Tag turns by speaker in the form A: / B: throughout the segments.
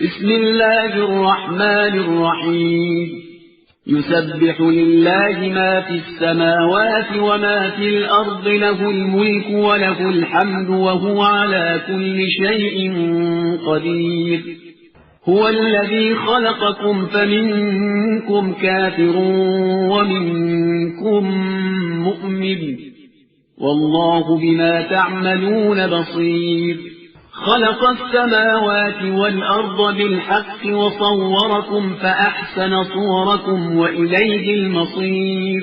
A: بسم الله الرحمن الرحيم يسبح لله ما في السماوات وما في الأرض له الملك وله الحمد وهو على كل شيء قدير هو الذي خلقكم فمنكم كافر ومنكم مؤمن والله بما تعملون بصير خلق السماوات والأرض بالحق وصوركم فأحسن صوركم وإليه المصير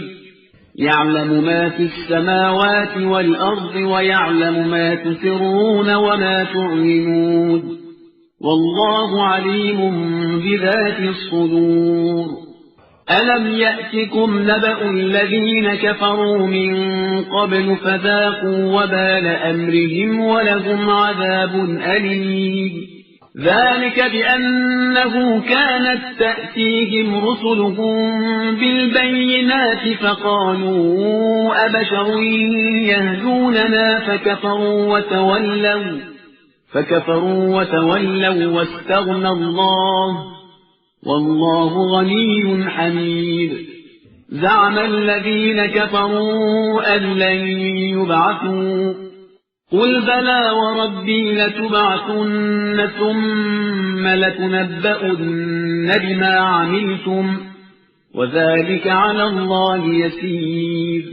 A: يعلم ما في السماوات والأرض ويعلم ما تسرون وما تعلنون والله عليم بذات الصدور ألم يأتكم نبأ الذين كفروا من قبل فذاقوا وبال أمرهم ولهم عذاب أليم ذلك بأنه كانت تأتيهم رسلهم بالبينات فقالوا أبشر يهدوننا فكفروا وتولوا واستغنى الله والله غني حميد زعم الذين كفروا أن لن يبعثوا قل بلى وربي لتبعثن ثم لتنبؤن بما عملتم وذلك على الله يسير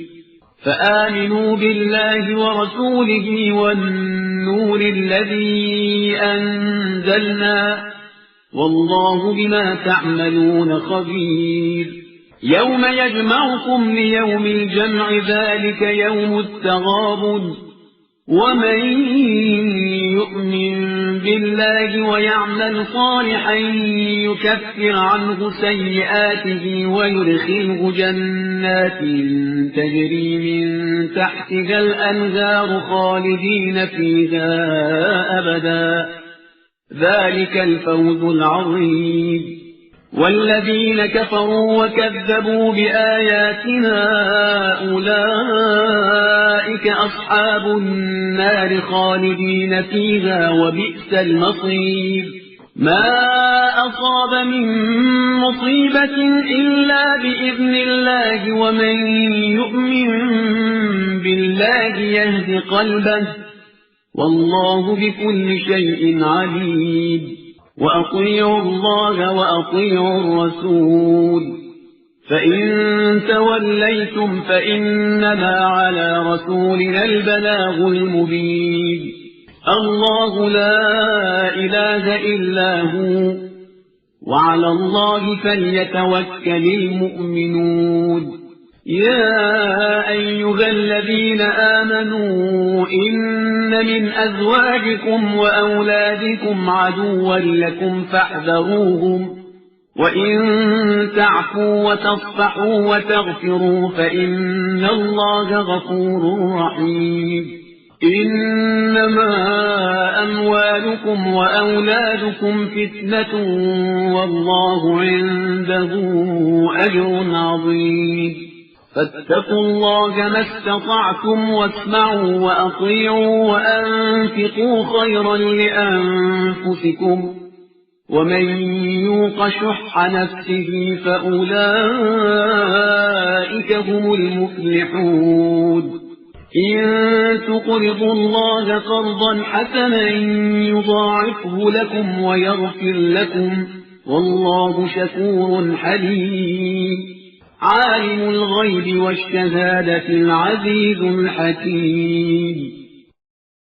A: فآمنوا بالله ورسوله والنور الذي أنزلنا والله بما تعملون خبير يوم يجمعكم ليوم الجمع ذلك يوم التغابن ومن يؤمن بالله ويعمل صالحا يكفر عنه سيئاته ويدخله جنات تجري من تحتها الأنهار خالدين فيها أبدا ذلك الفوز العظيم والذين كفروا وكذبوا بآياتنا أولئك أصحاب النار خالدين فيها وبئس المصير ما أصاب من مصيبة إلا بإذن الله ومن يؤمن بالله يهد قلبه والله بكل شيء عليم وأطيعوا الله وأطيعوا الرسول فإن توليتم فإنما على رسولنا البلاغ المبين الله لا إله إلا هو وعلى الله فليتوكل المؤمنون يا أيها الذين آمنوا إن من أزواجكم وأولادكم عدوا لكم فاحذروهم وإن تعفوا وتصفحوا وتغفروا فإن الله غفور رحيم إنما أموالكم وأولادكم فتنة والله عنده أجر عظيم فاتقوا الله ما استطعتم واسمعوا وأطيعوا وأنفقوا خيرا لأنفسكم ومن يوق شح نفسه فأولئك هم المفلحون إن تقرضوا الله قرضا حسنا يضاعفه لكم ويغفر لكم والله شكور حليم عالم الغيب والشهادة العزيز الحكيم